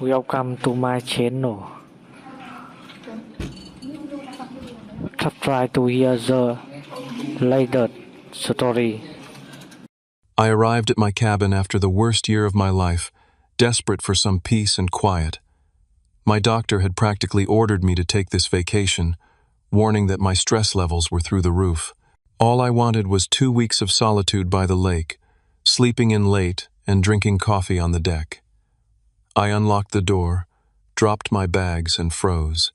Welcome to my channel. Try to hear the latest story. I arrived at my cabin after the worst year of my life, desperate for some peace and quiet. My doctor had practically ordered me to take this vacation, warning that my stress levels were through the roof. All I wanted was 2 weeks of solitude by the lake, sleeping in late and drinking coffee on the deck. I unlocked the door, dropped my bags, and froze.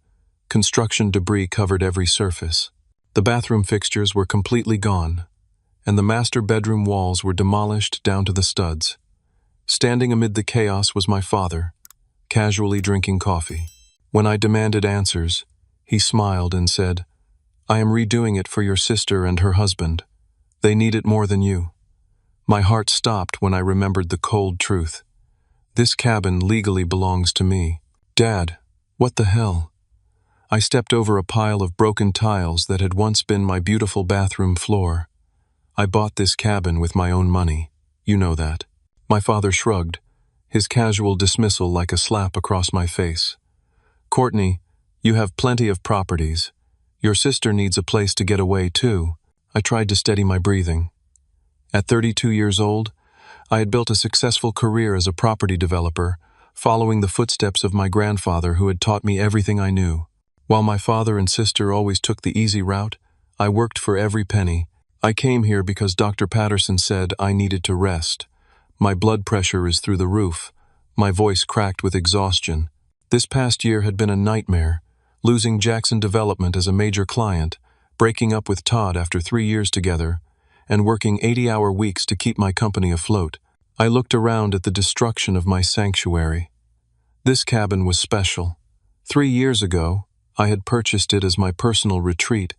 Construction debris covered every surface. The bathroom fixtures were completely gone, and the master bedroom walls were demolished down to the studs. Standing amid the chaos was my father, casually drinking coffee. When I demanded answers, he smiled and said, "I am redoing it for your sister and her husband. They need it more than you." My heart stopped when I remembered the cold truth. This cabin legally belongs to me. Dad, what the hell? I stepped over a pile of broken tiles that had once been my beautiful bathroom floor. I bought this cabin with my own money. You know that. My father shrugged, his casual dismissal like a slap across my face. Courtney, you have plenty of properties. Your sister needs a place to get away too. I tried to steady my breathing. At 32 years old, I had built a successful career as a property developer, following the footsteps of my grandfather who had taught me everything I knew. While my father and sister always took the easy route, I worked for every penny. I came here because Dr. Patterson said I needed to rest. My blood pressure is through the roof, my voice cracked with exhaustion. This past year had been a nightmare, losing Jackson Development as a major client, breaking up with Todd after 3 years together, and working 80-hour weeks to keep my company afloat. I looked around at the destruction of my sanctuary. This cabin was special. 3 years ago, I had purchased it as my personal retreat,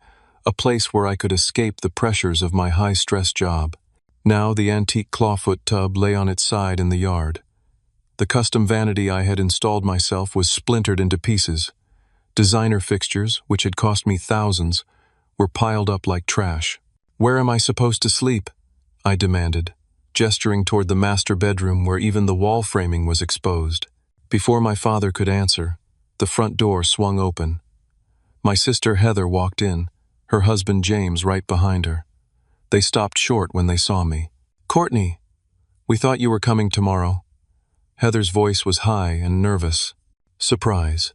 a place where I could escape the pressures of my high-stress job. Now the antique clawfoot tub lay on its side in the yard. The custom vanity I had installed myself was splintered into pieces. Designer fixtures, which had cost me thousands, were piled up like trash. "Where am I supposed to sleep?" I demanded, gesturing toward the master bedroom where even the wall framing was exposed. Before my father could answer, the front door swung open. My sister Heather walked in, her husband James right behind her. They stopped short when they saw me. "Courtney, we thought you were coming tomorrow." Heather's voice was high and nervous. Surprise.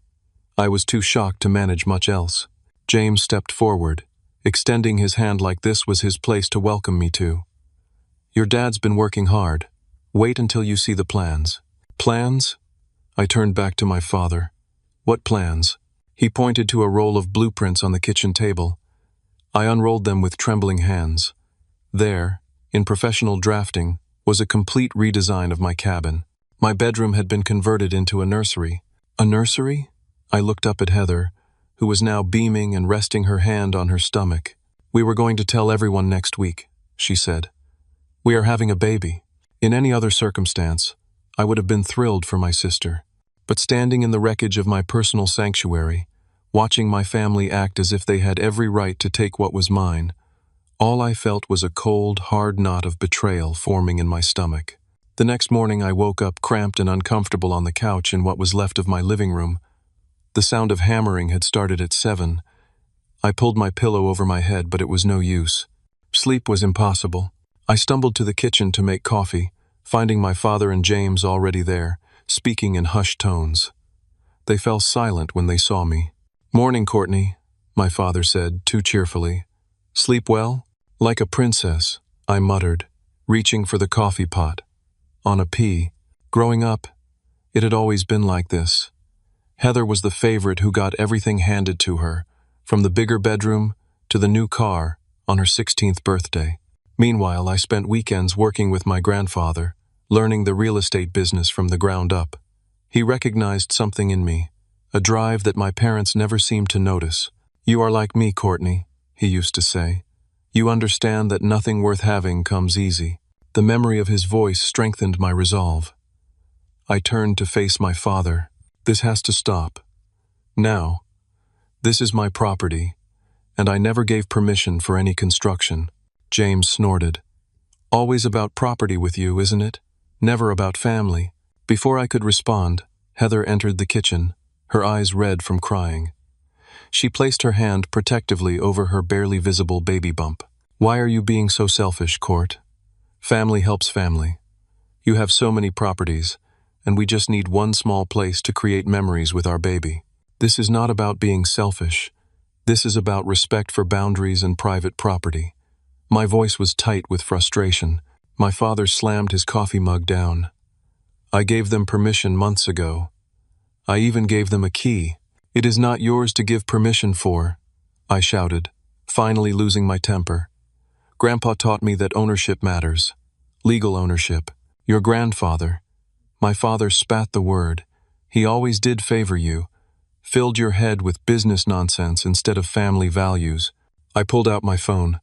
I was too shocked to manage much else. James stepped forward, extending his hand like this was his place to welcome me to. "Your dad's been working hard. Wait until you see the plans." "Plans?" I turned back to my father. "What plans?" He pointed to a roll of blueprints on the kitchen table. I unrolled them with trembling hands. There, in professional drafting, was a complete redesign of my cabin. My bedroom had been converted into a nursery. A nursery? I looked up at Heather, who was now beaming and resting her hand on her stomach. "We were going to tell everyone next week," she said. "We are having a baby." In any other circumstance, I would have been thrilled for my sister. But standing in the wreckage of my personal sanctuary, watching my family act as if they had every right to take what was mine, all I felt was a cold, hard knot of betrayal forming in my stomach. The next morning I woke up cramped and uncomfortable on the couch in what was left of my living room. The sound of hammering had started at 7. I pulled my pillow over my head, but it was no use. Sleep was impossible. I stumbled to the kitchen to make coffee, finding my father and James already there, speaking in hushed tones. They fell silent when they saw me. "Morning, Courtney," my father said, too cheerfully. "Sleep well?" "Like a princess," I muttered, reaching for the coffee pot. On a pee. Growing up, it had always been like this. Heather was the favorite who got everything handed to her, from the bigger bedroom to the new car on her 16th birthday. Meanwhile, I spent weekends working with my grandfather, learning the real estate business from the ground up. He recognized something in me, a drive that my parents never seemed to notice. "You are like me, Courtney," he used to say. "You understand that nothing worth having comes easy." The memory of his voice strengthened my resolve. I turned to face my father. "This has to stop. Now. This is my property, and I never gave permission for any construction." James snorted. "Always about property with you, isn't it? Never about family." Before I could respond, Heather entered the kitchen, her eyes red from crying. She placed her hand protectively over her barely visible baby bump. "Why are you being so selfish, Court? Family helps family. You have so many properties, and we just need one small place to create memories with our baby. This is not about being selfish. This is about respect for boundaries and private property." My voice was tight with frustration. My father slammed his coffee mug down. "I gave them permission months ago. I even gave them a key. It is not yours to give permission for," I shouted, finally losing my temper. "Grandpa taught me that ownership matters. Legal ownership. Your grandfather." My father spat the word. "He always did favor you. Filled your head with business nonsense instead of family values." I pulled out my phone.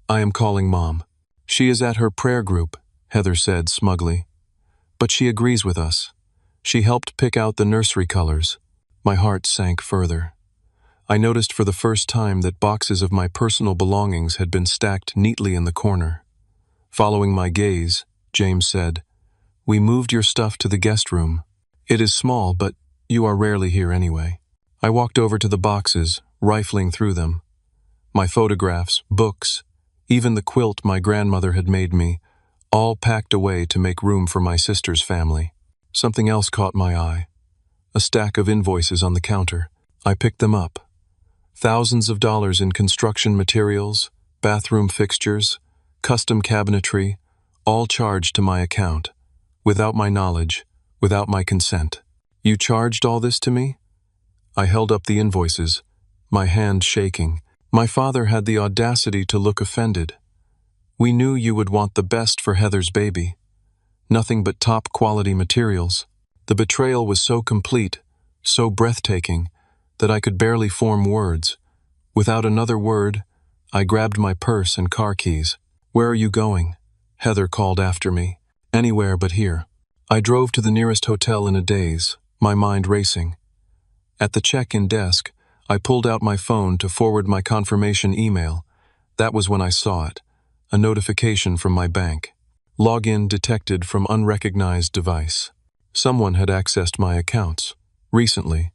"I am calling Mom." "She is at her prayer group," Heather said smugly. "But she agrees with us. She helped pick out the nursery colors." My heart sank further. I noticed for the first time that boxes of my personal belongings had been stacked neatly in the corner. Following my gaze, James said, "We moved your stuff to the guest room. It is small, but you are rarely here anyway." I walked over to the boxes, rifling through them. My photographs, books, even the quilt my grandmother had made me, all packed away to make room for my sister's family. Something else caught my eye. A stack of invoices on the counter. I picked them up. Thousands of dollars in construction materials, bathroom fixtures, custom cabinetry, all charged to my account, without my knowledge, without my consent. "You charged all this to me?" I held up the invoices, my hand shaking. My father had the audacity to look offended. "We knew you would want the best for Heather's baby. Nothing but top-quality materials." The betrayal was so complete, so breathtaking, that I could barely form words. Without another word, I grabbed my purse and car keys. "Where are you going?" Heather called after me. "Anywhere but here." I drove to the nearest hotel in a daze, my mind racing. At the check-in desk, I pulled out my phone to forward my confirmation email. That was when I saw it, a notification from my bank. "Login detected from unrecognized device." Someone had accessed my accounts, recently,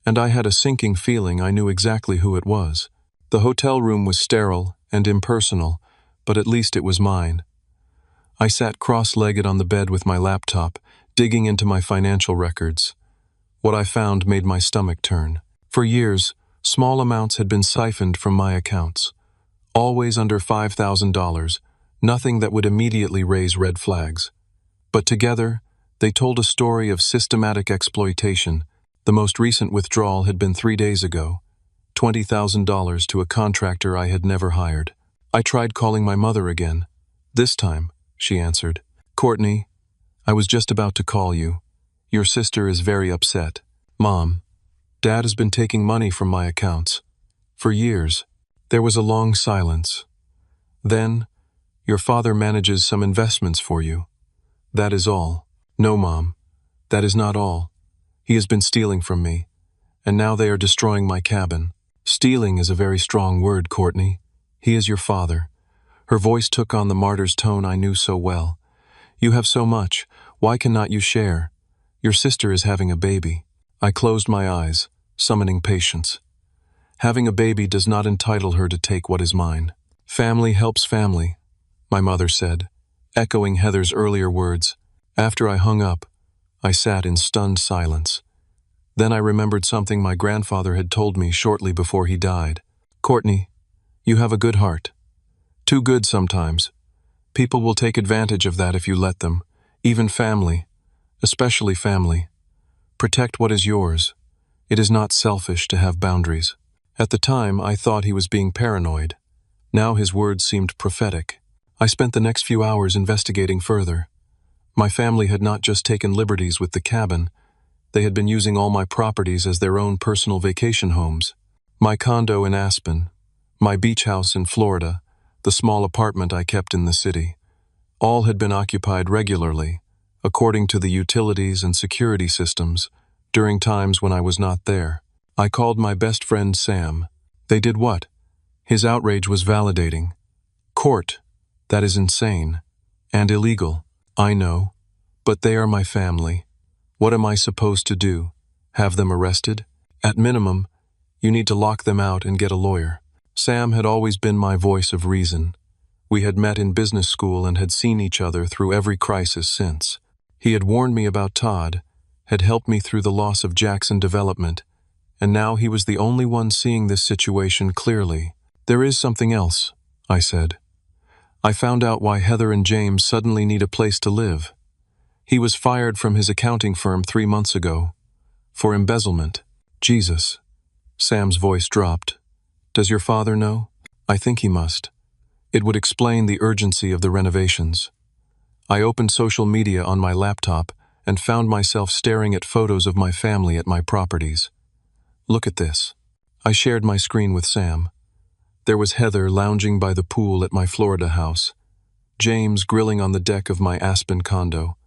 and I had a sinking feeling I knew exactly who it was. The hotel room was sterile and impersonal, but at least it was mine. I sat cross-legged on the bed with my laptop, digging into my financial records. What I found made my stomach turn. For years, small amounts had been siphoned from my accounts. Always under $5,000, nothing that would immediately raise red flags. But together, they told a story of systematic exploitation. The most recent withdrawal had been 3 days ago, $20,000 to a contractor I had never hired. I tried calling my mother again. "This time," she answered. "Courtney, I was just about to call you. Your sister is very upset. Mom, Dad has been taking money from my accounts. For years." There was a long silence. Then, "Your father manages some investments for you. That is all." "No, Mom, that is not all. He has been stealing from me, and now they are destroying my cabin." "Stealing is a very strong word, Courtney. He is your father." Her voice took on the martyr's tone I knew so well. "You have so much. Why cannot you share? Your sister is having a baby." I closed my eyes, summoning patience. Having a baby does not entitle her to take what is mine. "Family helps family," my mother said, echoing Heather's earlier words. After I hung up, I sat in stunned silence. Then I remembered something my grandfather had told me shortly before he died. "Courtney, you have a good heart. Too good sometimes. People will take advantage of that if you let them, even family, especially family. Protect what is yours. It is not selfish to have boundaries." At the time, I thought he was being paranoid. Now his words seemed prophetic. I spent the next few hours investigating further. My family had not just taken liberties with the cabin, they had been using all my properties as their own personal vacation homes. My condo in Aspen, my beach house in Florida, the small apartment I kept in the city. All had been occupied regularly, according to the utilities and security systems, during times when I was not there. I called my best friend Sam. "They did what?" His outrage was validating. "Court, that is insane. And illegal. I know. But they are my family. What am I supposed to do? Have them arrested? At minimum, you need to lock them out and get a lawyer. Sam had always been my voice of reason. We had met in business school and had seen each other through every crisis since. He had warned me about Todd, had helped me through the loss of Jackson Development, and now he was the only one seeing this situation clearly. There is something else, I said. I found out why Heather and James suddenly need a place to live. He was fired from his accounting firm 3 months ago. For embezzlement. Jesus. Sam's voice dropped. Does your father know? I think he must. It would explain the urgency of the renovations. I opened social media on my laptop and found myself staring at photos of my family at my properties. Look at this. I shared my screen with Sam. There was Heather lounging by the pool at my Florida house, James grilling on the deck of my Aspen condo,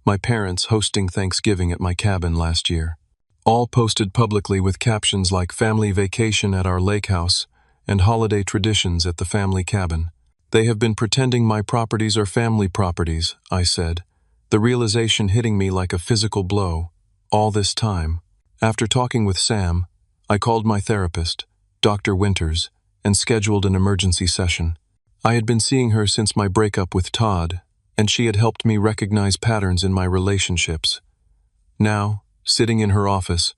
my parents hosting Thanksgiving at my cabin last year. All posted publicly with captions like family vacation at our lake house and holiday traditions at the family cabin. They have been pretending my properties are family properties, I said, the realization hitting me like a physical blow. All this time. After talking with Sam, I called my therapist, Dr. Winters, and scheduled an emergency session. I had been seeing her since my breakup with Todd, and she had helped me recognize patterns in my relationships. Now, sitting in her office,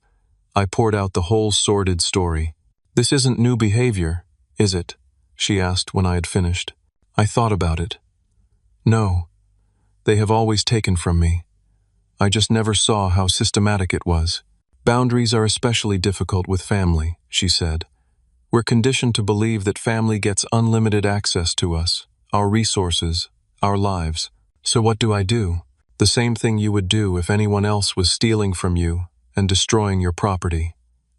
I poured out the whole sordid story. This isn't new behavior, is it? She asked when I had finished. I thought about it. No. They have always taken from me. I just never saw how systematic it was. Boundaries are especially difficult with family, she said. We're conditioned to believe that family gets unlimited access to us, our resources, our lives. So what do? The same thing you would do if anyone else was stealing from you and destroying your property.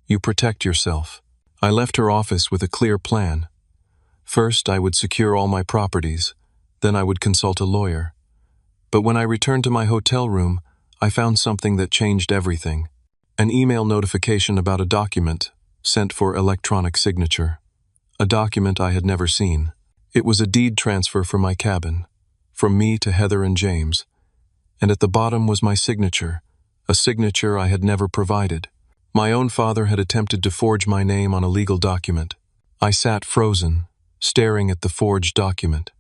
You protect yourself. I left her office with a clear plan. First, I would secure all my properties. Then I would consult a lawyer. But when I returned to my hotel room, I found something that changed everything. An email notification about a document sent for electronic signature. A document I had never seen. It was a deed transfer for my cabin, from me to Heather and James. And at the bottom was my signature, a signature I had never provided. My own father had attempted to forge my name on a legal document. I sat frozen, staring at the forged document.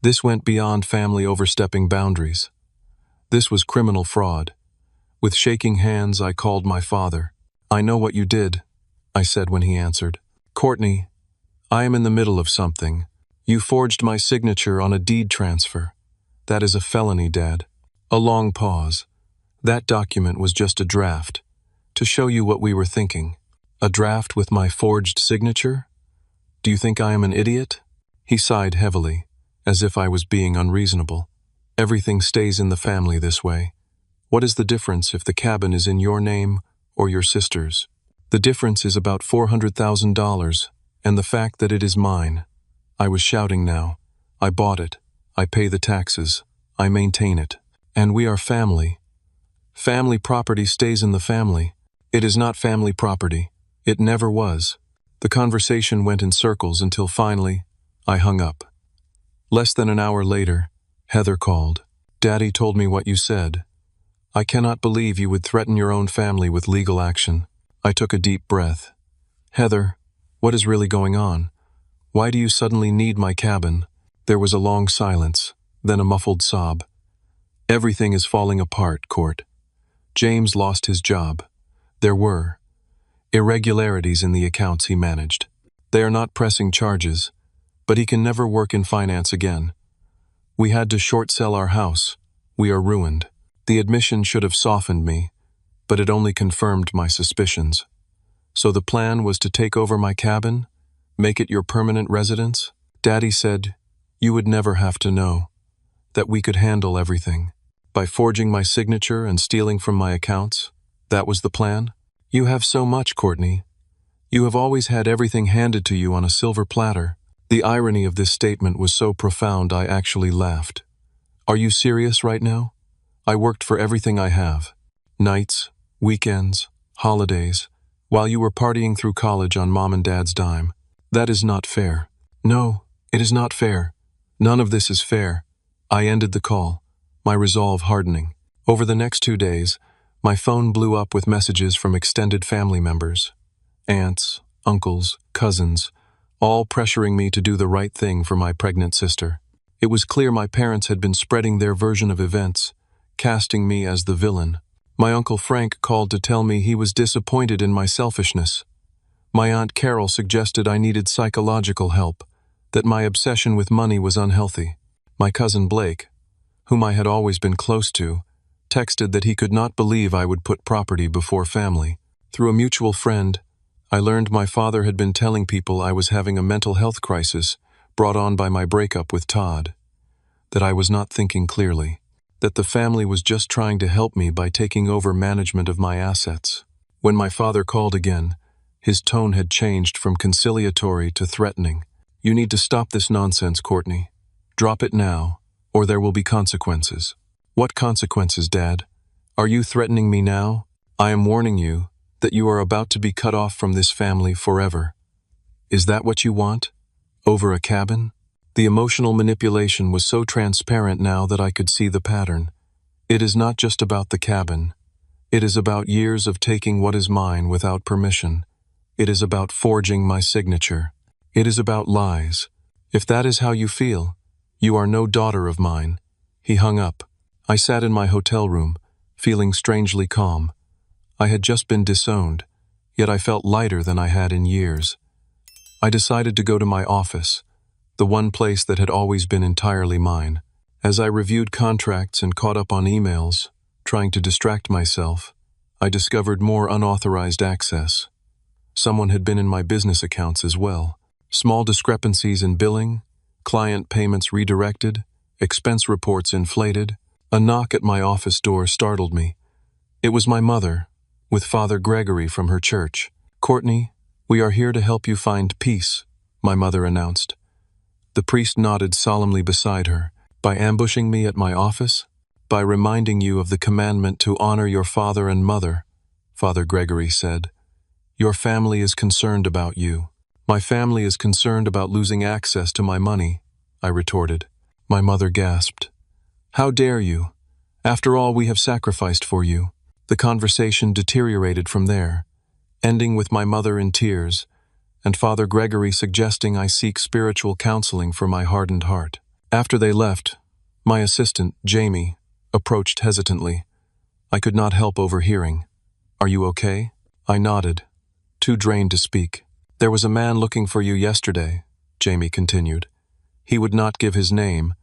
This went beyond family overstepping boundaries. This was criminal fraud. With shaking hands, I called my father. I know what you did, I said when he answered. Courtney, I am in the middle of something. You forged my signature on a deed transfer. That is a felony, Dad. A long pause. That document was just a draft, to show you what we were thinking. A draft with my forged signature? Do you think I am an idiot? He sighed heavily, as if I was being unreasonable. Everything stays in the family this way. What is the difference if the cabin is in your name or your sister's? The difference is about $400,000, and the fact that it is mine. I was shouting now. I bought it. I pay the taxes. I maintain it. And we are family. Family property stays in the family. It is not family property. It never was. The conversation went in circles until finally, I hung up. Less than an hour later, Heather called. Daddy told me what you said. I cannot believe you would threaten your own family with legal action. I took a deep breath. Heather, what is really going on? Why do you suddenly need my cabin? There was a long silence, then a muffled sob. Everything is falling apart, Court. James lost his job. There were irregularities in the accounts he managed. They are not pressing charges, but he can never work in finance again. We had to short sell our house. We are ruined. The admission should have softened me, but it only confirmed my suspicions. So the plan was to take over my cabin, make it your permanent residence? Daddy said, you would never have to know, that we could handle everything. By forging my signature and stealing from my accounts, that was the plan? You have so much, Courtney. You have always had everything handed to you on a silver platter. The irony of this statement was so profound I actually laughed. Are you serious right now? I worked for everything I have. Nights, weekends, holidays, while you were partying through college on Mom and Dad's dime. That is not fair. No, it is not fair. None of this is fair. I ended the call, my resolve hardening. Over the next 2 days, My phone blew up with messages from extended family members, aunts, uncles, cousins, all pressuring me to do the right thing for my pregnant sister. It was clear my parents had been spreading their version of events, casting me as the villain. My Uncle Frank called to tell me he was disappointed in my selfishness. My Aunt Carol suggested I needed psychological help, that my obsession with money was unhealthy. My cousin Blake, whom I had always been close to, texted that he could not believe I would put property before family. Through a mutual friend, I learned my father had been telling people I was having a mental health crisis brought on by my breakup with Todd, that I was not thinking clearly, that the family was just trying to help me by taking over management of my assets. When my father called again, his tone had changed from conciliatory to threatening. "You need to stop this nonsense, Courtney. Drop it now, or there will be consequences." "What consequences, Dad? Are you threatening me now? I am warning you that you are about to be cut off from this family forever. Is that what you want? Over a cabin?" The emotional manipulation was so transparent now that I could see the pattern. It is not just about the cabin. It is about years of taking what is mine without permission. It is about forging my signature. It is about lies. "If that is how you feel, you are no daughter of mine." He hung up. I sat in my hotel room, feeling strangely calm. I had just been disowned, yet I felt lighter than I had in years. I decided to go to my office, the one place that had always been entirely mine. As I reviewed contracts and caught up on emails, trying to distract myself, I discovered more unauthorized access. Someone had been in my business accounts as well. Small discrepancies in billing, client payments redirected, expense reports inflated. A knock at my office door startled me. It was my mother, with Father Gregory from her church. "Courtney, we are here to help you find peace," my mother announced. The priest nodded solemnly beside her. "By ambushing me at my office? By reminding you of the commandment to honor your father and mother," Father Gregory said. "Your family is concerned about you." "My family is concerned about losing access to my money," I retorted. My mother gasped. "How dare you? After all we have sacrificed for you." The conversation deteriorated from there, ending with my mother in tears, and Father Gregory suggesting I seek spiritual counseling for my hardened heart. After they left, my assistant, Jamie, approached hesitantly. I could not help overhearing. "Are you okay?" I nodded, too drained to speak. "There was a man looking for you yesterday," Jamie continued. "He would not give his name,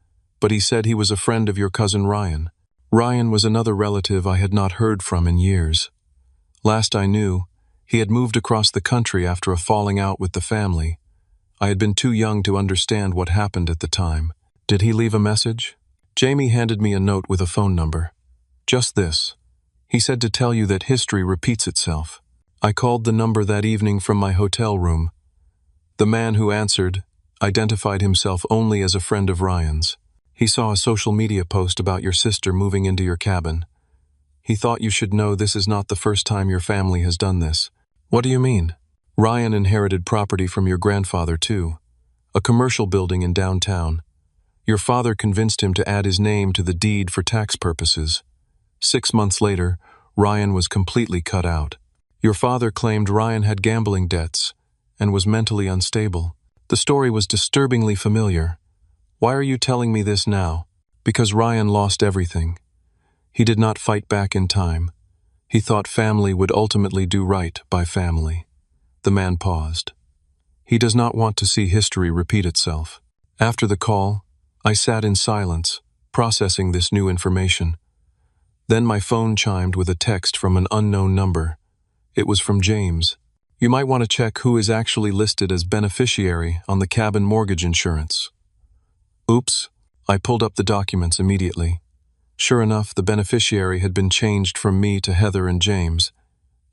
but he said he was a friend of your cousin Ryan." Ryan was another relative I had not heard from in years. Last I knew, he had moved across the country after a falling out with the family. I had been too young to understand what happened at the time. "Did he leave a message?" Jamie handed me a note with a phone number. "Just this. He said to tell you that history repeats itself." I called the number that evening from my hotel room. The man who answered identified himself only as a friend of Ryan's. "He saw a social media post about your sister moving into your cabin. He thought you should know this is not the first time your family has done this." "What do you mean?" "Ryan inherited property from your grandfather too. A commercial building in downtown. Your father convinced him to add his name to the deed for tax purposes. 6 months later, Ryan was completely cut out. Your father claimed Ryan had gambling debts and was mentally unstable. The story was disturbingly familiar. Why are you telling me this now?" "Because Ryan lost everything. He did not fight back in time. He thought family would ultimately do right by family." The man paused. "He does not want to see history repeat itself." After the call, I sat in silence, processing this new information. Then my phone chimed with a text from an unknown number. It was from James. "You might want to check who is actually listed as beneficiary on the cabin mortgage insurance." Oops, I pulled up the documents immediately. Sure enough, the beneficiary had been changed from me to Heather and James.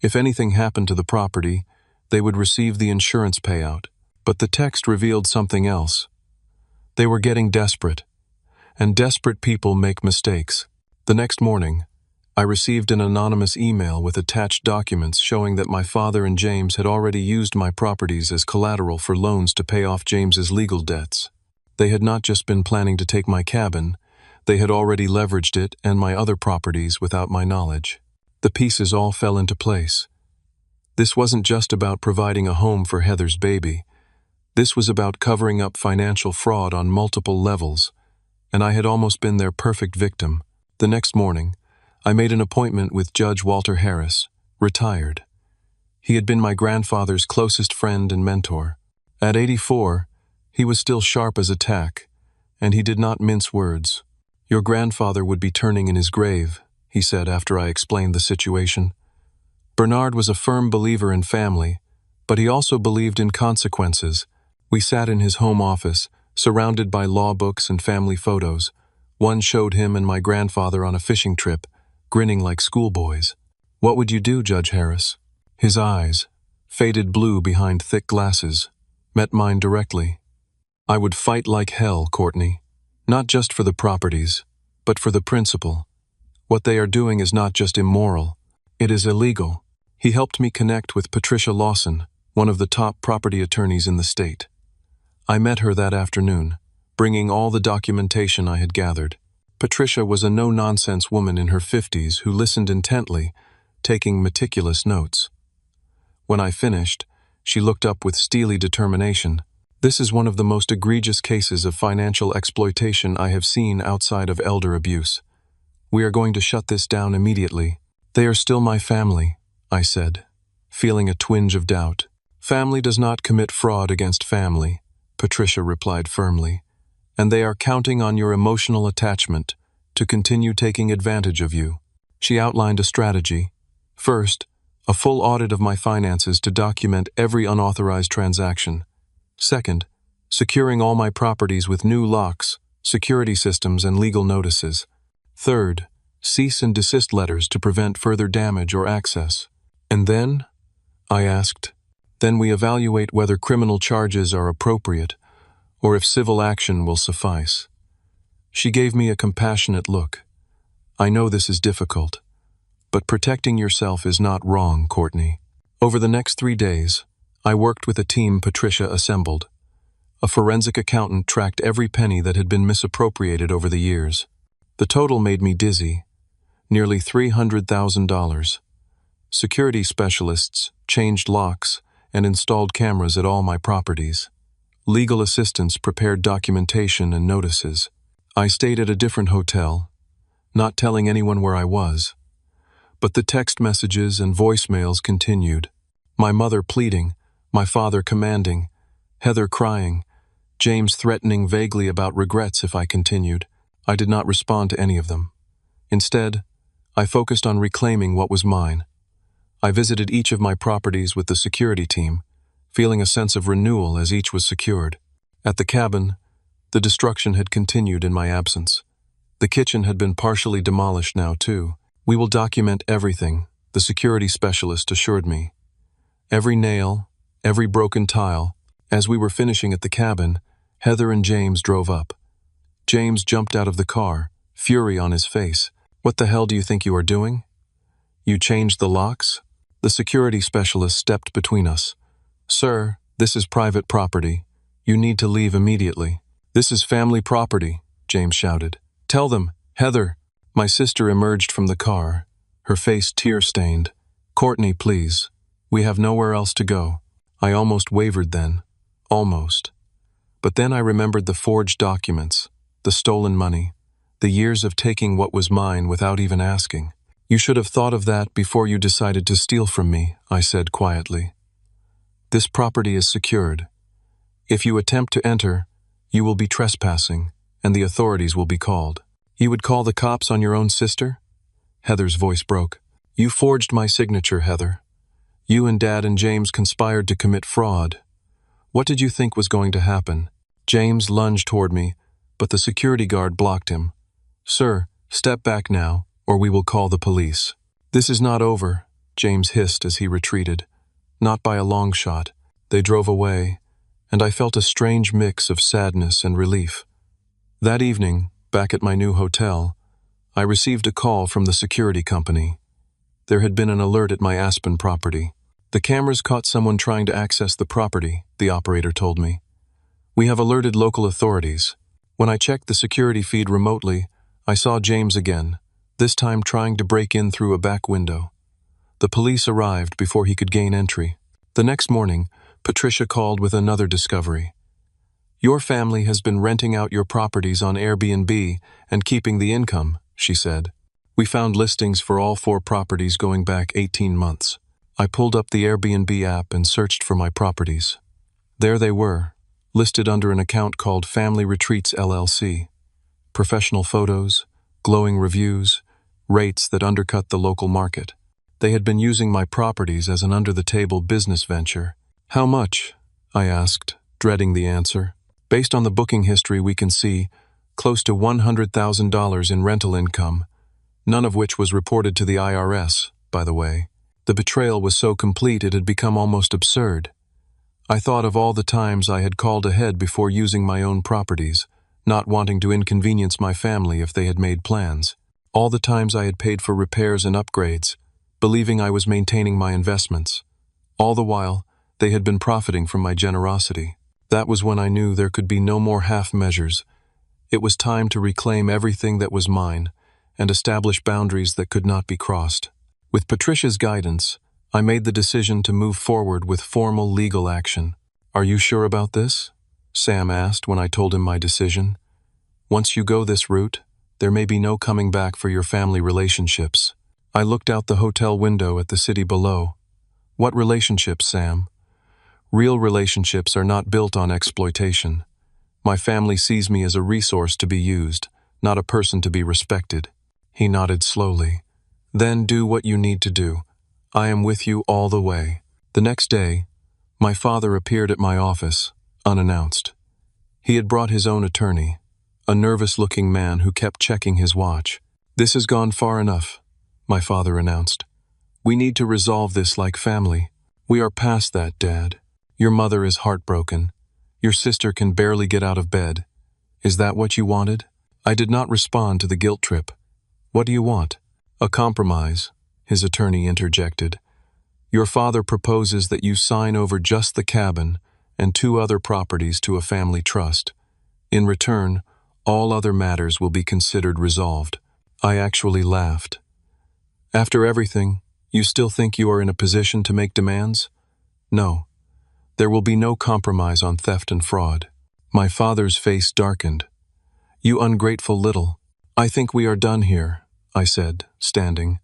If anything happened to the property, they would receive the insurance payout. But the text revealed something else. They were getting desperate, and desperate people make mistakes. The next morning, I received an anonymous email with attached documents showing that my father and James had already used my properties as collateral for loans to pay off James's legal debts. They had not just been planning to take my cabin, they had already leveraged it and my other properties without my knowledge. The pieces all fell into place. This wasn't just about providing a home for Heather's baby. This was about covering up financial fraud on multiple levels, and I had almost been their perfect victim. The next morning, I made an appointment with Judge Walter Harris, retired. He had been my grandfather's closest friend and mentor. At 84, he was still sharp as a tack, and he did not mince words. "Your grandfather would be turning in his grave," he said after I explained the situation. Bernard was a firm believer in family, but he also believed in consequences. We sat in his home office, surrounded by law books and family photos. One showed him and my grandfather on a fishing trip, grinning like schoolboys. "What would you do, Judge Harris?" His eyes, faded blue behind thick glasses, met mine directly. "I would fight like hell, Courtney. Not just for the properties, but for the principle. What they are doing is not just immoral, it is illegal." He helped me connect with Patricia Lawson, one of the top property attorneys in the state. I met her that afternoon, bringing all the documentation I had gathered. Patricia was a no-nonsense woman in her 50s who listened intently, taking meticulous notes. When I finished, she looked up with steely determination. "This is one of the most egregious cases of financial exploitation I have seen outside of elder abuse. We are going to shut this down immediately." "They are still my family," I said, feeling a twinge of doubt. "Family does not commit fraud against family," Patricia replied firmly, "and they are counting on your emotional attachment to continue taking advantage of you." She outlined a strategy. First, a full audit of my finances to document every unauthorized transaction. Second, securing all my properties with new locks, security systems, and legal notices. Third, cease and desist letters to prevent further damage or access. "And then?" I asked. "Then we evaluate whether criminal charges are appropriate or if civil action will suffice." She gave me a compassionate look. "I know this is difficult, but protecting yourself is not wrong, Courtney." Over the next 3 days, I worked with a team Patricia assembled. A forensic accountant tracked every penny that had been misappropriated over the years. The total made me dizzy. Nearly $300,000. Security specialists changed locks and installed cameras at all my properties. Legal assistants prepared documentation and notices. I stayed at a different hotel, not telling anyone where I was. But the text messages and voicemails continued. My mother pleading, my father commanding, Heather crying, James threatening vaguely about regrets if I continued. I did not respond to any of them. Instead, I focused on reclaiming what was mine. I visited each of my properties with the security team, feeling a sense of renewal as each was secured. At the cabin, the destruction had continued in my absence. The kitchen had been partially demolished now, too. "We will document everything," the security specialist assured me. Every nail, every broken tile. As we were finishing at the cabin, Heather and James drove up. James jumped out of the car, fury on his face. "What the hell do you think you are doing? You changed the locks?" The security specialist stepped between us. "Sir, this is private property. You need to leave immediately." "This is family property," James shouted. "Tell them, Heather." My sister emerged from the car, her face tear-stained. "Courtney, please. We have nowhere else to go." I almost wavered then. Almost. But then I remembered the forged documents, the stolen money, the years of taking what was mine without even asking. "You should have thought of that before you decided to steal from me," I said quietly. "This property is secured. If you attempt to enter, you will be trespassing, and the authorities will be called." "You would call the cops on your own sister?" Heather's voice broke. "You forged my signature, Heather. You and Dad and James conspired to commit fraud. What did you think was going to happen?" James lunged toward me, but the security guard blocked him. "Sir, step back now, or we will call the police." "This is not over," James hissed as he retreated. "Not by a long shot." They drove away, and I felt a strange mix of sadness and relief. That evening, back at my new hotel, I received a call from the security company. There had been an alert at my Aspen property. "The cameras caught someone trying to access the property," the operator told me. "We have alerted local authorities." When I checked the security feed remotely, I saw James again, this time trying to break in through a back window. The police arrived before he could gain entry. The next morning, Patricia called with another discovery. "Your family has been renting out your properties on Airbnb and keeping the income," she said. "We found listings for all 4 properties going back 18 months. I pulled up the Airbnb app and searched for my properties. There they were, listed under an account called Family Retreats LLC. Professional photos, glowing reviews, rates that undercut the local market. They had been using my properties as an under-the-table business venture." "How much?" I asked, dreading the answer. "Based on the booking history we can see, close to $100,000 in rental income, none of which was reported to the IRS, by the way. The betrayal was so complete it had become almost absurd. I thought of all the times I had called ahead before using my own properties, not wanting to inconvenience my family if they had made plans. All the times I had paid for repairs and upgrades, believing I was maintaining my investments. All the while, they had been profiting from my generosity. That was when I knew there could be no more half measures. It was time to reclaim everything that was mine and establish boundaries that could not be crossed. With Patricia's guidance, I made the decision to move forward with formal legal action." "Are you sure about this?" Sam asked when I told him my decision. "Once you go this route, there may be no coming back for your family relationships." I looked out the hotel window at the city below. "What relationships, Sam?" "Real relationships are not built on exploitation. My family sees me as a resource to be used, not a person to be respected." He nodded slowly. "Then do what you need to do. I am with you all the way." The next day, my father appeared at my office, unannounced. He had brought his own attorney, a nervous-looking man who kept checking his watch. "This has gone far enough," my father announced. "We need to resolve this like family." "We are past that, Dad. Your mother is heartbroken. Your sister can barely get out of bed. Is that what you wanted?" I did not respond to the guilt trip. "What do you want?" "A compromise," his attorney interjected. "Your father proposes that you sign over just the cabin and 2 other properties to a family trust. In return, all other matters will be considered resolved." I actually laughed. "After everything, you still think you are in a position to make demands?" "No. There will be no compromise on theft and fraud." My father's face darkened. "You ungrateful little." "I think we are done here," I said, standing.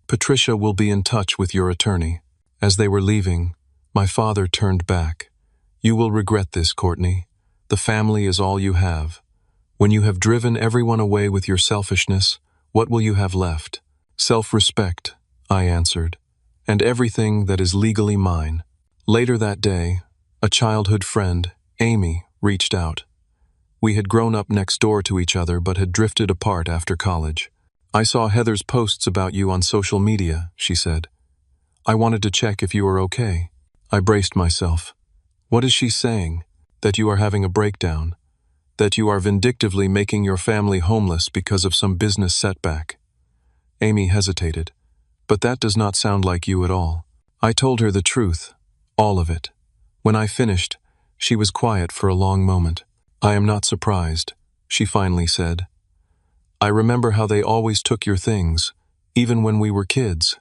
"Patricia will be in touch with your attorney." As they were leaving, my father turned back. "You will regret this, Courtney. The family is all you have. When you have driven everyone away with your selfishness, what will you have left?" "Self-respect," I answered, "and everything that is legally mine." Later that day, a childhood friend, Amy, reached out. We had grown up next door to each other but had drifted apart after college. "I saw Heather's posts about you on social media," she said. "I wanted to check if you were okay." I braced myself. "What is she saying? That you are having a breakdown? That you are vindictively making your family homeless because of some business setback?" Amy hesitated. "But that does not sound like you at all." I told her the truth, all of it. When I finished, she was quiet for a long moment. "I am not surprised," she finally said. "I remember how they always took your things, even when we were kids.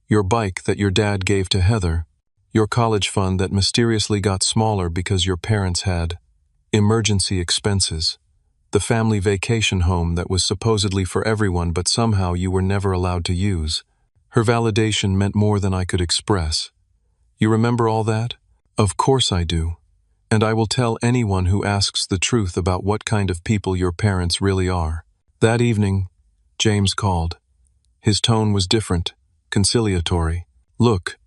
Your bike that your dad gave to Heather, your college fund that mysteriously got smaller because your parents had emergency expenses, the family vacation home that was supposedly for everyone but somehow you were never allowed to use. Her validation meant more than I could express. You remember all that?" "Of course I do. And I will tell anyone who asks the truth about what kind of people your parents really are." That evening, James called. His tone was different, conciliatory. "Look,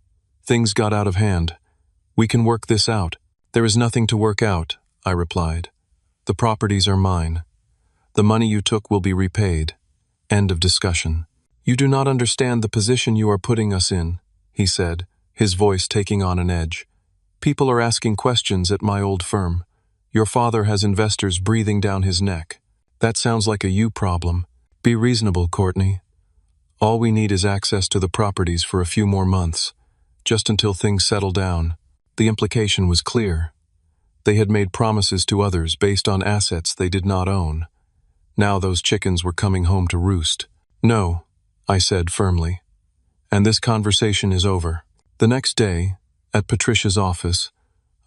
things got out of hand. We can work this out." "There is nothing to work out," I replied. "The properties are mine. The money you took will be repaid. End of discussion." "You do not understand the position you are putting us in," he said, his voice taking on an edge. "People are asking questions at my old firm. Your father has investors breathing down his neck. That sounds like a you problem. Be reasonable, Courtney. All we need is access to the properties for a few more months, just until things settle down." The implication was clear. They had made promises to others based on assets they did not own. Now those chickens were coming home to roost. No, I said firmly. And this conversation is over. The next day, at Patricia's office,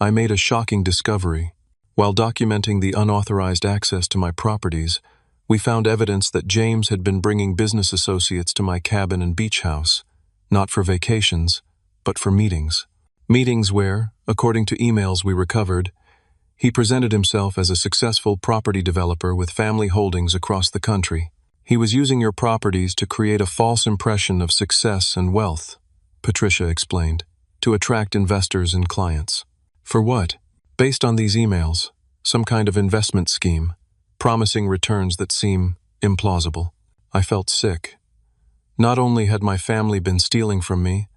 I made a shocking discovery. While documenting the unauthorized access to my properties, we found evidence that James had been bringing business associates to my cabin and beach house, not for vacations, but for meetings. Meetings where, according to emails we recovered, he presented himself as a successful property developer with family holdings across the country. He was using your properties to create a false impression of success and wealth, Patricia explained, to attract investors and clients. For what? Based on these emails, some kind of investment scheme, promising returns that seem implausible. I felt sick. Not only had my family been stealing from me,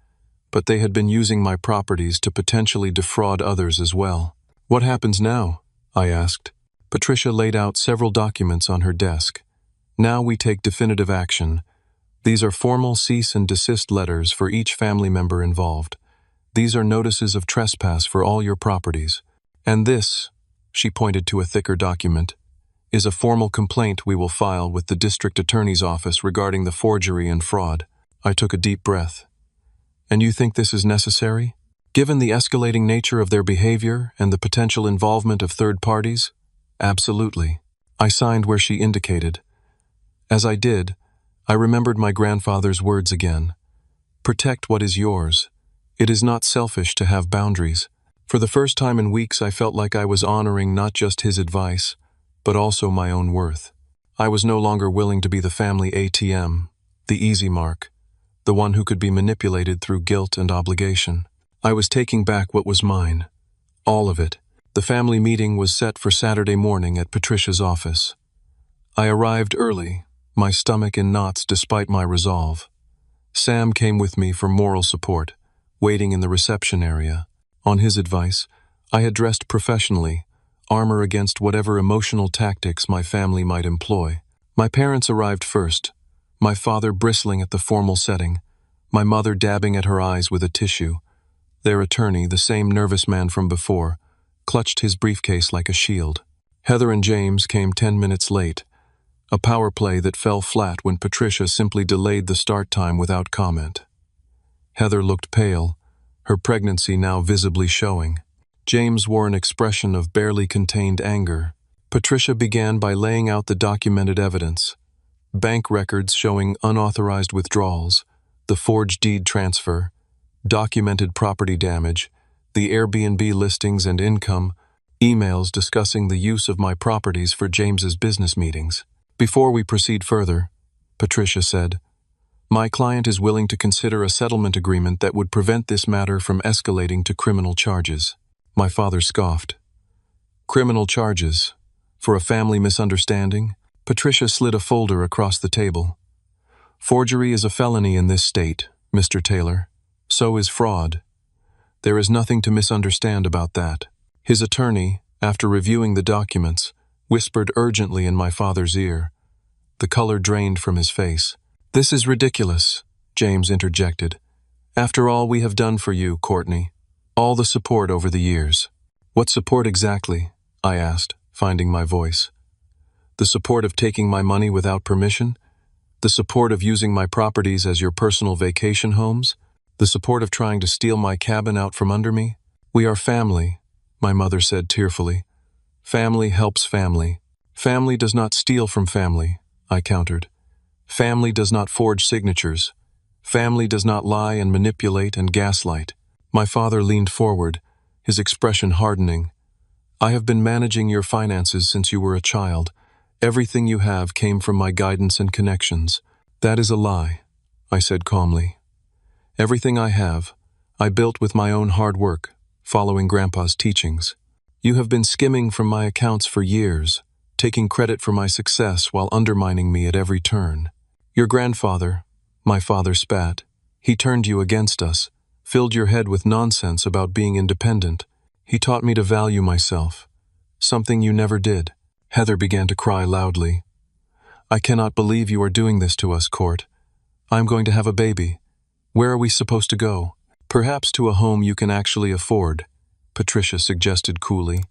but they had been using my properties to potentially defraud others as well. What happens now? I asked. Patricia laid out several documents on her desk. Now we take definitive action. These are formal cease and desist letters for each family member involved. These are notices of trespass for all your properties. And this, she pointed to a thicker document, is a formal complaint we will file with the district attorney's office regarding the forgery and fraud. I took a deep breath. And you think this is necessary? Given the escalating nature of their behavior and the potential involvement of third parties? Absolutely. I signed where she indicated. As I did, I remembered my grandfather's words again. Protect what is yours. It is not selfish to have boundaries. For the first time in weeks, I felt like I was honoring not just his advice, but also my own worth. I was no longer willing to be the family ATM, the easy mark, the one who could be manipulated through guilt and obligation. I was taking back what was mine. All of it. The family meeting was set for Saturday morning at Patricia's office. I arrived early, my stomach in knots despite my resolve. Sam came with me for moral support, waiting in the reception area. On his advice, I had dressed professionally, armor against whatever emotional tactics my family might employ. My parents arrived first, my father bristling at the formal setting, my mother dabbing at her eyes with a tissue. Their attorney, the same nervous man from before, clutched his briefcase like a shield. Heather and James came 10 minutes late, a power play that fell flat when Patricia simply delayed the start time without comment. Heather looked pale, her pregnancy now visibly showing. James wore an expression of barely contained anger. Patricia began by laying out the documented evidence. Bank records showing unauthorized withdrawals, the forged deed transfer, documented property damage, the Airbnb listings and income, emails discussing the use of my properties for James's business meetings. Before we proceed further, Patricia said, my client is willing to consider a settlement agreement that would prevent this matter from escalating to criminal charges. My father scoffed. Criminal charges? For a family misunderstanding? Patricia slid a folder across the table. Forgery is a felony in this state, Mr. Taylor. So is fraud. There is nothing to misunderstand about that. His attorney, after reviewing the documents, whispered urgently in my father's ear. The color drained from his face. This is ridiculous, James interjected. After all we have done for you, Courtney. All the support over the years. What support exactly? I asked, finding my voice. The support of taking my money without permission? The support of using my properties as your personal vacation homes? The support of trying to steal my cabin out from under me? We are family, my mother said tearfully. Family helps family. Family does not steal from family, I countered. Family does not forge signatures. Family does not lie and manipulate and gaslight. My father leaned forward, his expression hardening. I have been managing your finances since you were a child. Everything you have came from my guidance and connections. That is a lie, I said calmly. Everything I have, I built with my own hard work, following Grandpa's teachings. You have been skimming from my accounts for years, taking credit for my success while undermining me at every turn. Your grandfather, my father spat, he turned you against us, filled your head with nonsense about being independent. He taught me to value myself, something you never did. Heather began to cry loudly. I cannot believe you are doing this to us, Court. I'm going to have a baby. Where are we supposed to go? Perhaps to a home you can actually afford, Patricia suggested coolly.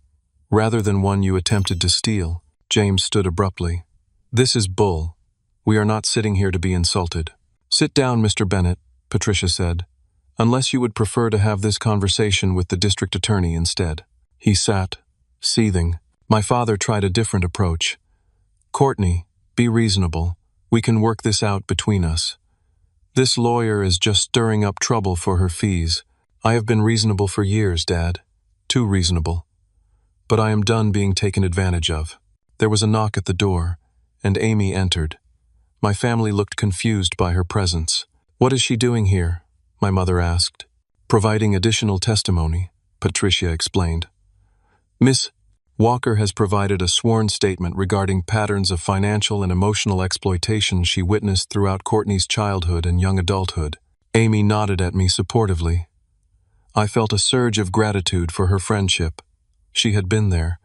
Rather than one you attempted to steal. James stood abruptly. This is bull. We are not sitting here to be insulted. Sit down, Mr. Bennett, Patricia said, unless you would prefer to have this conversation with the district attorney instead. He sat, seething. My father tried a different approach. Courtney, be reasonable. We can work this out between us. This lawyer is just stirring up trouble for her fees. I have been reasonable for years, Dad. Too reasonable. But I am done being taken advantage of. There was a knock at the door, and Amy entered. My family looked confused by her presence. What is she doing here? My mother asked. Providing additional testimony, Patricia explained. Miss Walker has provided a sworn statement regarding patterns of financial and emotional exploitation she witnessed throughout Courtney's childhood and young adulthood. Amy nodded at me supportively. I felt a surge of gratitude for her friendship. She had been there,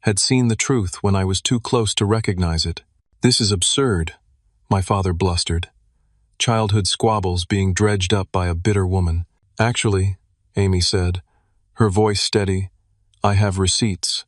had seen the truth when I was too close to recognize it. This is absurd, my father blustered. Childhood squabbles being dredged up by a bitter woman. Actually, Amy said, her voice steady, I have receipts.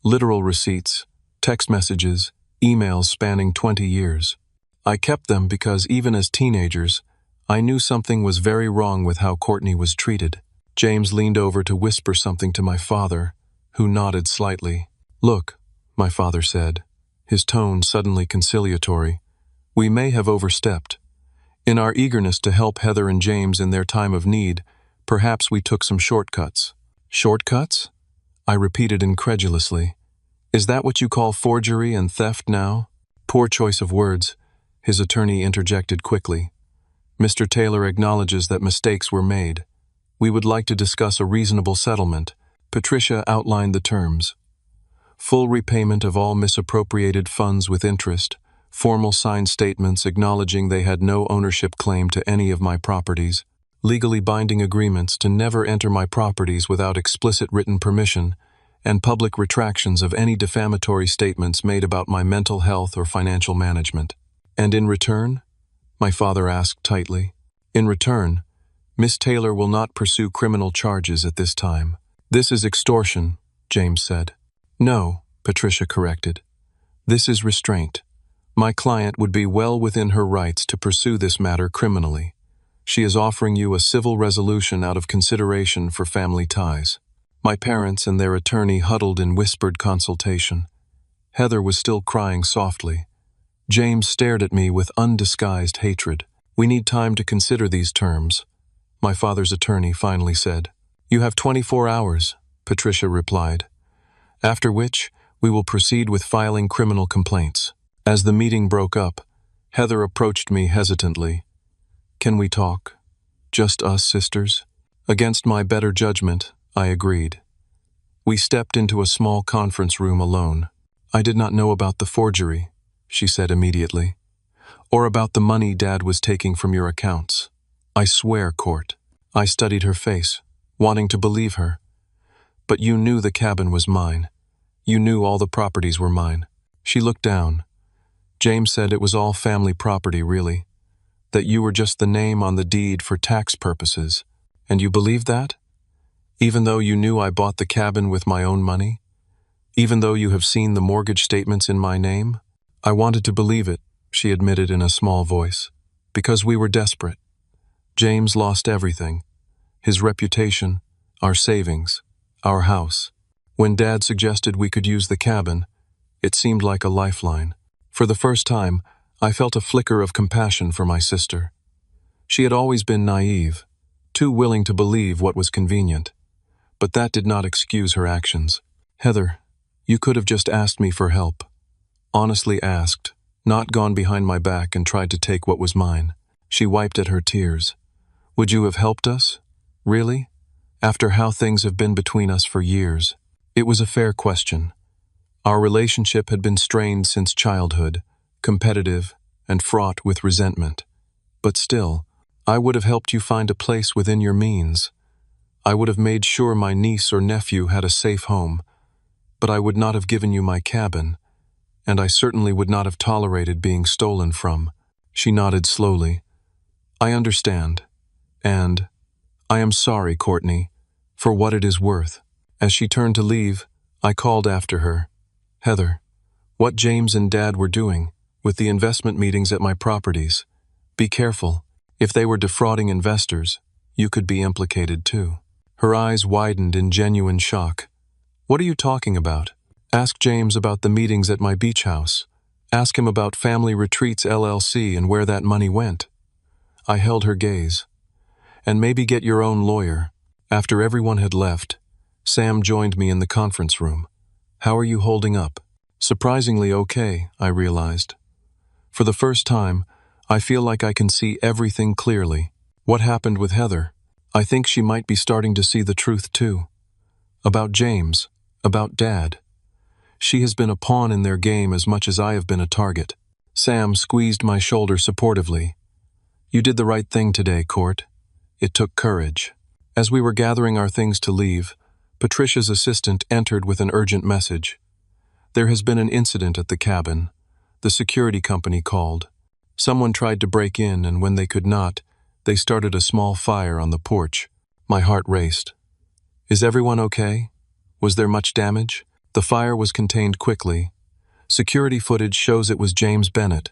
Literal receipts, text messages, emails spanning 20 years. I kept them because even as teenagers, I knew something was very wrong with how Courtney was treated. James leaned over to whisper something to my father, who nodded slightly. Look, my father said, his tone suddenly conciliatory. We may have overstepped. In our eagerness to help Heather and James in their time of need, perhaps we took some shortcuts. Shortcuts? I repeated incredulously. Is that what you call forgery and theft now? Poor choice of words, his attorney interjected quickly. Mr. Taylor acknowledges that mistakes were made. We would like to discuss a reasonable settlement. Patricia outlined the terms. Full repayment of all misappropriated funds with interest, formal signed statements acknowledging they had no ownership claim to any of my properties, legally binding agreements to never enter my properties without explicit written permission, and public retractions of any defamatory statements made about my mental health or financial management. And in return? My father asked tightly. In return, Miss Taylor will not pursue criminal charges at this time. This is extortion, James said. No, Patricia corrected. This is restraint. My client would be well within her rights to pursue this matter criminally. She is offering you a civil resolution out of consideration for family ties. My parents and their attorney huddled in whispered consultation. Heather was still crying softly. James stared at me with undisguised hatred. We need time to consider these terms, my father's attorney finally said. You have 24 hours, Patricia replied. After which, we will proceed with filing criminal complaints. As the meeting broke up, Heather approached me hesitantly. Can we talk? Just us sisters? Against my better judgment, I agreed. We stepped into a small conference room alone. I did not know about the forgery, she said immediately, or about the money Dad was taking from your accounts. I swear, Court. I studied her face, wanting to believe her. But you knew the cabin was mine. You knew all the properties were mine. She looked down. James said it was all family property, really. That you were just the name on the deed for tax purposes. And you believed that? Even though you knew I bought the cabin with my own money? Even though you have seen the mortgage statements in my name? I wanted to believe it, she admitted in a small voice, because we were desperate. James lost everything. His reputation, our savings, our house. When Dad suggested we could use the cabin, it seemed like a lifeline. For the first time, I felt a flicker of compassion for my sister. She had always been naive, too willing to believe what was convenient. But that did not excuse her actions. Heather, you could have just asked me for help. Honestly asked, not gone behind my back and tried to take what was mine. She wiped at her tears. Would you have helped us? Really? After how things have been between us for years. It was a fair question. Our relationship had been strained since childhood, competitive and fraught with resentment. But still, I would have helped you find a place within your means. I would have made sure my niece or nephew had a safe home, but I would not have given you my cabin, and I certainly would not have tolerated being stolen from. She nodded slowly. I understand, and I am sorry, Courtney, for what it is worth. As she turned to leave, I called after her. Heather, what James and Dad were doing, with the investment meetings at my properties. Be careful. If they were defrauding investors, you could be implicated too. Her eyes widened in genuine shock. What are you talking about? Ask James about the meetings at my beach house. Ask him about Family Retreats LLC and where that money went. I held her gaze. And maybe get your own lawyer. After everyone had left, Sam joined me in the conference room. How are you holding up? Surprisingly okay, I realized. For the first time, I feel like I can see everything clearly. What happened with Heather? I think she might be starting to see the truth too. About James, about Dad. She has been a pawn in their game as much as I have been a target. Sam squeezed my shoulder supportively. You did the right thing today, Court. It took courage. As we were gathering our things to leave, Patricia's assistant entered with an urgent message. There has been an incident at the cabin. The security company called. Someone tried to break in, and when they could not, they started a small fire on the porch. My heart raced. Is everyone okay? Was there much damage? The fire was contained quickly. Security footage shows it was James Bennett.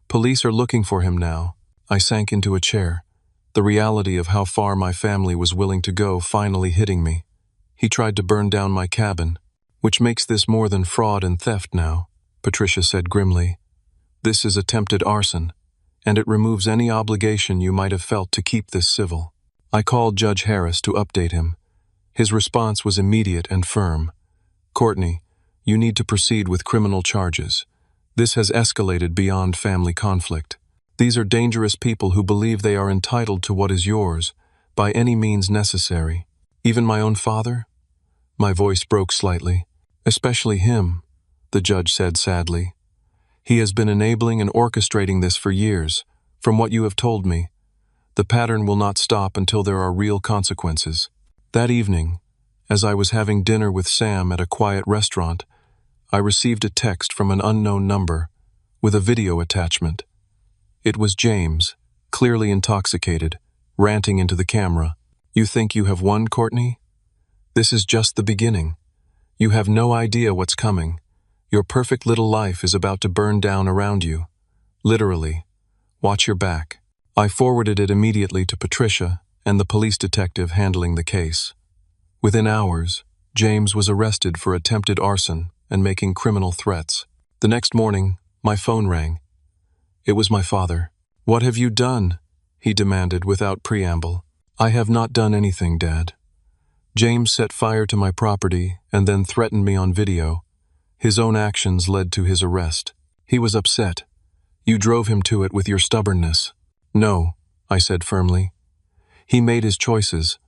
Police are looking for him now. I sank into a chair, the reality of how far my family was willing to go finally hitting me. He tried to burn down my cabin, which makes this more than fraud and theft now, Patricia said grimly. This is attempted arson, and it removes any obligation you might have felt to keep this civil. I called Judge Harris to update him. His response was immediate and firm. Courtney, you need to proceed with criminal charges. This has escalated beyond family conflict. These are dangerous people who believe they are entitled to what is yours, by any means necessary. Even my own father? My voice broke slightly. Especially him, the judge said sadly. He has been enabling and orchestrating this for years, from what you have told me. The pattern will not stop until there are real consequences. That evening, as I was having dinner with Sam at a quiet restaurant, I received a text from an unknown number, with a video attachment. It was James, clearly intoxicated, ranting into the camera. You think you have won, Courtney? This is just the beginning. You have no idea what's coming. Your perfect little life is about to burn down around you. Literally. Watch your back. I forwarded it immediately to Patricia and the police detective handling the case. Within hours, James was arrested for attempted arson and making criminal threats. The next morning, my phone rang. It was my father. What have you done? He demanded without preamble. I have not done anything, Dad. James set fire to my property and then threatened me on video. His own actions led to his arrest. He was upset. You drove him to it with your stubbornness. No, I said firmly. He made his choices,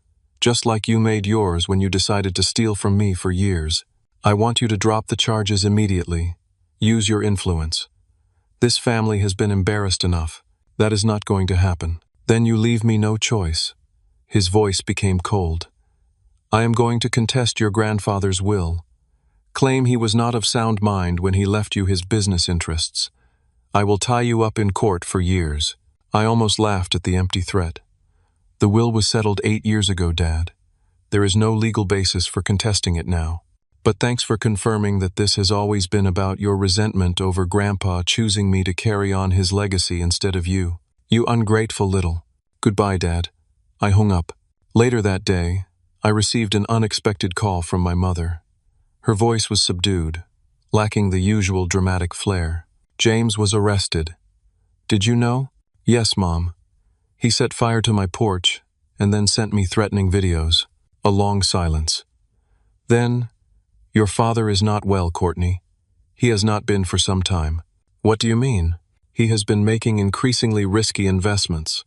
just like you made yours when you decided to steal from me for years. I want you to drop the charges immediately. Use your influence. This family has been embarrassed enough. That is not going to happen. Then you leave me no choice. His voice became cold. I am going to contest your grandfather's will. Claim he was not of sound mind when he left you his business interests. I will tie you up in court for years. I almost laughed at the empty threat. The will was settled 8 years ago, Dad. There is no legal basis for contesting it now. But thanks for confirming that this has always been about your resentment over Grandpa choosing me to carry on his legacy instead of you. You ungrateful little. Goodbye, Dad. I hung up. Later that day, I received an unexpected call from my mother. Her voice was subdued, lacking the usual dramatic flair. James was arrested. Did you know? Yes, Mom. He set fire to my porch and then sent me threatening videos. A long silence. Then, your father is not well, Courtney. He has not been for some time. What do you mean? He has been making increasingly risky investments,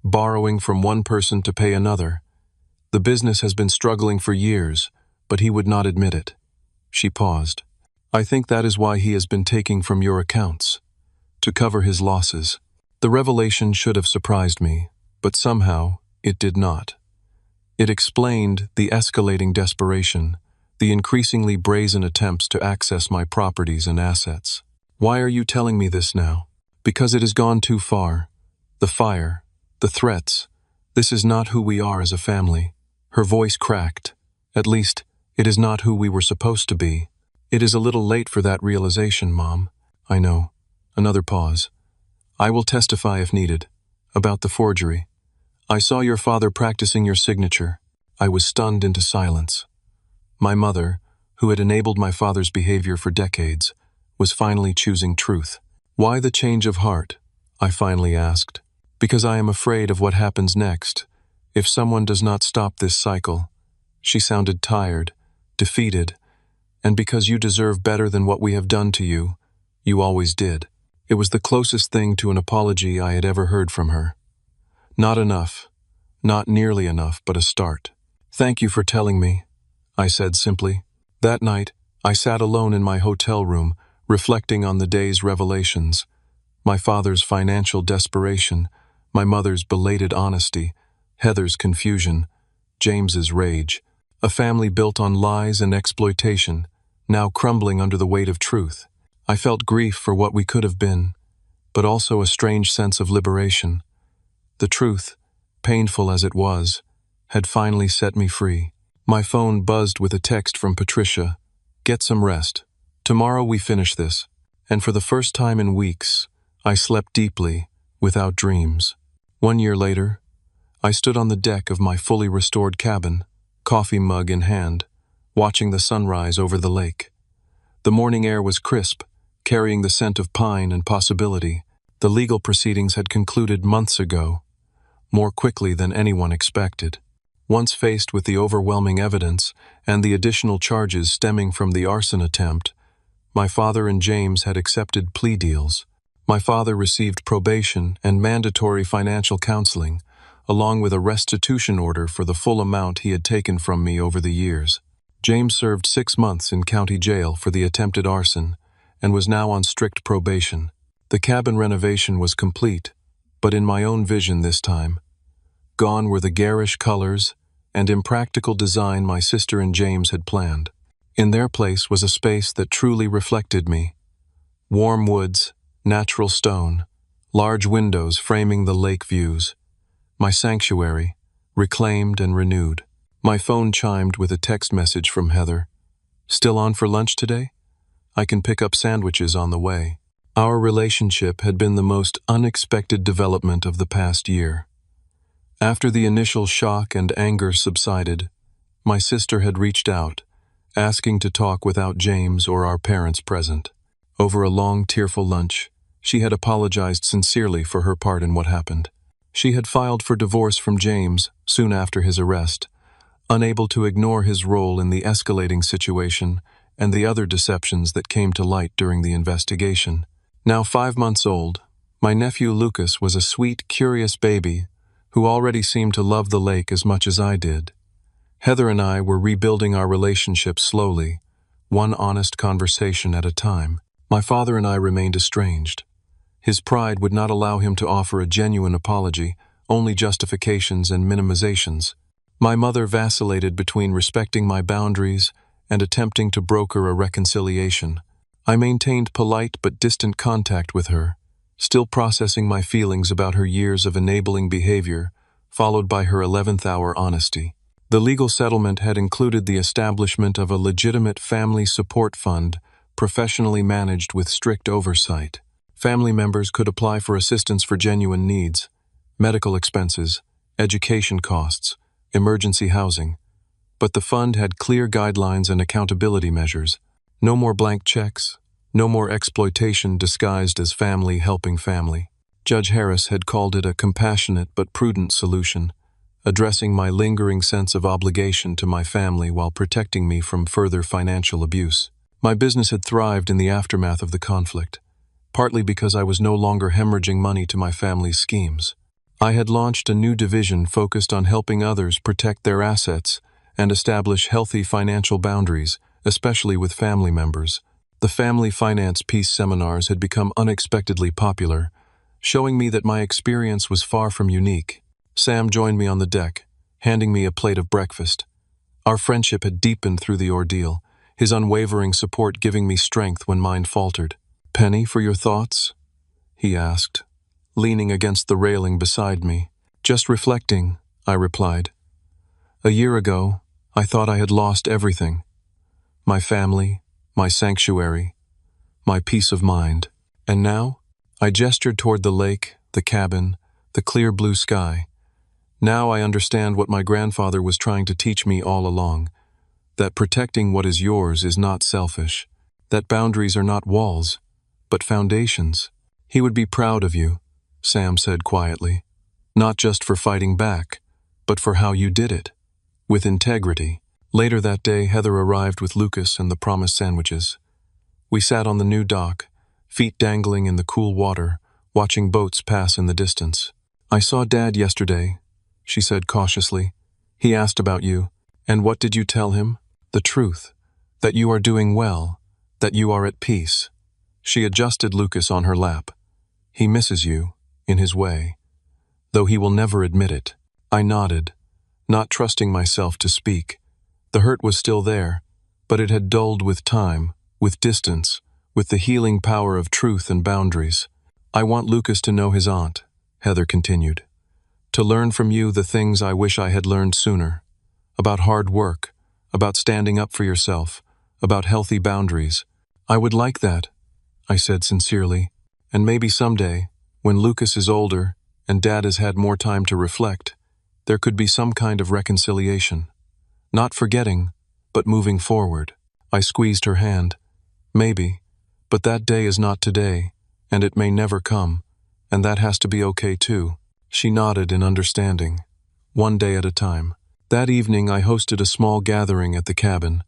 borrowing from one person to pay another. The business has been struggling for years, but he would not admit it. She paused. I think that is why he has been taking from your accounts, to cover his losses. The revelation should have surprised me, but somehow it did not. It explained the escalating desperation, the increasingly brazen attempts to access my properties and assets. Why are you telling me this now? Because it has gone too far. The fire, the threats. This is not who we are as a family. Her voice cracked. At least, it is not who we were supposed to be. It is a little late for that realization, Mom. I know. Another pause. I will testify if needed. About the forgery. I saw your father practicing your signature. I was stunned into silence. My mother, who had enabled my father's behavior for decades, was finally choosing truth. Why the change of heart? I finally asked. Because I am afraid of what happens next. If someone does not stop this cycle. She sounded tired, defeated, and because you deserve better than what we have done to you, you always did. It was the closest thing to an apology I had ever heard from her. Not enough, not nearly enough, but a start. Thank you for telling me, I said simply. That night, I sat alone in my hotel room, reflecting on the day's revelations. My father's financial desperation, my mother's belated honesty, Heather's confusion, James's rage. A family built on lies and exploitation, now crumbling under the weight of truth. I felt grief for what we could have been, but also a strange sense of liberation. The truth, painful as it was, had finally set me free. My phone buzzed with a text from Patricia. Get some rest. Tomorrow we finish this. And for the first time in weeks, I slept deeply, without dreams. 1 year later, I stood on the deck of my fully restored cabin, coffee mug in hand, watching the sunrise over the lake. The morning air was crisp, carrying the scent of pine and possibility. The legal proceedings had concluded months ago, more quickly than anyone expected. Once faced with the overwhelming evidence and the additional charges stemming from the arson attempt, my father and James had accepted plea deals. My father received probation and mandatory financial counseling, along with a restitution order for the full amount he had taken from me over the years. James served 6 months in county jail for the attempted arson and was now on strict probation. The cabin renovation was complete, but in my own vision this time. Gone were the garish colors and impractical design my sister and James had planned. In their place was a space that truly reflected me. Warm woods, natural stone, large windows framing the lake views. My sanctuary, reclaimed and renewed. My phone chimed with a text message from Heather. Still on for lunch today? I can pick up sandwiches on the way. Our relationship had been the most unexpected development of the past year. After the initial shock and anger subsided, my sister had reached out, asking to talk without James or our parents present. Over a long, tearful lunch, she had apologized sincerely for her part in what happened. She had filed for divorce from James soon after his arrest, unable to ignore his role in the escalating situation and the other deceptions that came to light during the investigation. Now 5 months old, my nephew Lucas was a sweet, curious baby who already seemed to love the lake as much as I did. Heather and I were rebuilding our relationship slowly, one honest conversation at a time. My father and I remained estranged. His pride would not allow him to offer a genuine apology, only justifications and minimizations. My mother vacillated between respecting my boundaries and attempting to broker a reconciliation. I maintained polite but distant contact with her, still processing my feelings about her years of enabling behavior, followed by her 11th hour honesty. The legal settlement had included the establishment of a legitimate family support fund, professionally managed with strict oversight. Family members could apply for assistance for genuine needs, medical expenses, education costs, emergency housing. But the fund had clear guidelines and accountability measures. No more blank checks, no more exploitation disguised as family helping family. Judge Harris had called it a compassionate but prudent solution, addressing my lingering sense of obligation to my family while protecting me from further financial abuse. My business had thrived in the aftermath of the conflict, partly because I was no longer hemorrhaging money to my family's schemes. I had launched a new division focused on helping others protect their assets and establish healthy financial boundaries, especially with family members. The Family Finance Peace seminars had become unexpectedly popular, showing me that my experience was far from unique. Sam joined me on the deck, handing me a plate of breakfast. Our friendship had deepened through the ordeal, his unwavering support giving me strength when mine faltered. "Penny, for your thoughts?" he asked, leaning against the railing beside me. "Just reflecting," I replied. "A year ago, I thought I had lost everything. My family, my sanctuary, my peace of mind. And now, I gestured toward the lake, the cabin, the clear blue sky. Now I understand what my grandfather was trying to teach me all along, that protecting what is yours is not selfish, that boundaries are not walls, but foundations. He would be proud of you, Sam said quietly, not just for fighting back, but for how you did it, with integrity. Later that day, Heather arrived with Lucas and the promised sandwiches. We sat on the new dock, feet dangling in the cool water, watching boats pass in the distance. "I saw Dad yesterday," she said cautiously. "He asked about you. And what did you tell him?" "The truth. That you are doing well, that you are at peace." She adjusted Lucas on her lap. "He misses you, in his way, though he will never admit it." I nodded, not trusting myself to speak. The hurt was still there, but it had dulled with time, with distance, with the healing power of truth and boundaries. "I want Lucas to know his aunt," Heather continued. "To learn from you the things I wish I had learned sooner. About hard work, about standing up for yourself, about healthy boundaries." "I would like that," I said sincerely. "And maybe someday, when Lucas is older and Dad has had more time to reflect, there could be some kind of reconciliation. Not forgetting, but moving forward." I squeezed her hand. "Maybe, but that day is not today, and it may never come, and that has to be okay too." She nodded in understanding. One day at a time. That evening I hosted a small gathering at the cabin.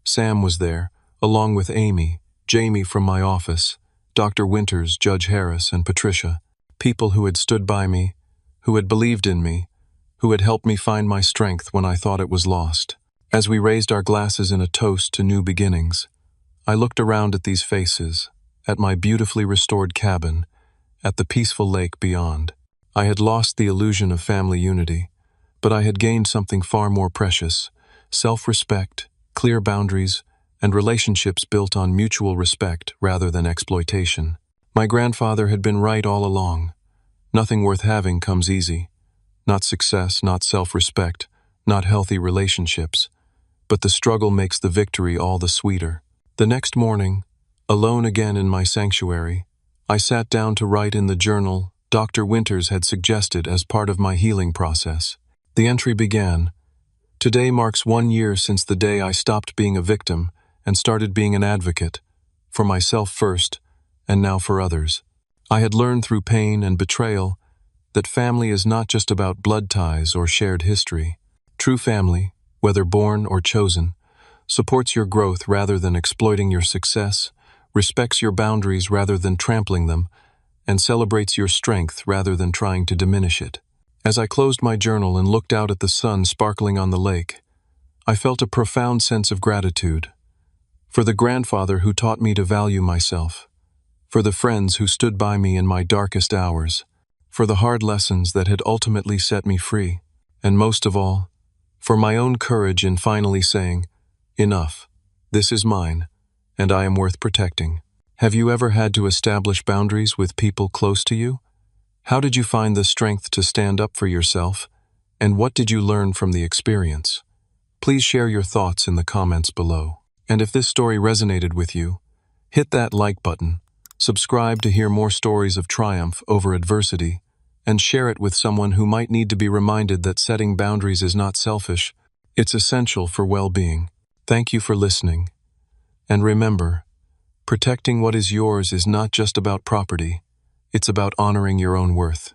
Sam was there, along with Amy, Jamie from my office, Dr. Winters, Judge Harris, and Patricia. People who had stood by me, who had believed in me, who had helped me find my strength when I thought it was lost. As we raised our glasses in a toast to new beginnings, I looked around at these faces, at my beautifully restored cabin, at the peaceful lake beyond. I had lost the illusion of family unity, but I had gained something far more precious: self-respect, clear boundaries, and relationships built on mutual respect rather than exploitation. My grandfather had been right all along. Nothing worth having comes easy. Not success, not self-respect, not healthy relationships. But the struggle makes the victory all the sweeter. The next morning, alone again in my sanctuary, I sat down to write in the journal Dr. Winters had suggested as part of my healing process. The entry began, "Today marks 1 year since the day I stopped being a victim and started being an advocate, for myself first, and now for others. I had learned through pain and betrayal that family is not just about blood ties or shared history. True family, whether born or chosen, supports your growth rather than exploiting your success, respects your boundaries rather than trampling them, and celebrates your strength rather than trying to diminish it." As I closed my journal and looked out at the sun sparkling on the lake, I felt a profound sense of gratitude. For the grandfather who taught me to value myself, for the friends who stood by me in my darkest hours, for the hard lessons that had ultimately set me free, and most of all, for my own courage in finally saying, "Enough, this is mine, and I am worth protecting." Have you ever had to establish boundaries with people close to you? How did you find the strength to stand up for yourself, and what did you learn from the experience? Please share your thoughts in the comments below. And if this story resonated with you, hit that like button, subscribe to hear more stories of triumph over adversity, and share it with someone who might need to be reminded that setting boundaries is not selfish, it's essential for well-being. Thank you for listening. And remember, protecting what is yours is not just about property, it's about honoring your own worth.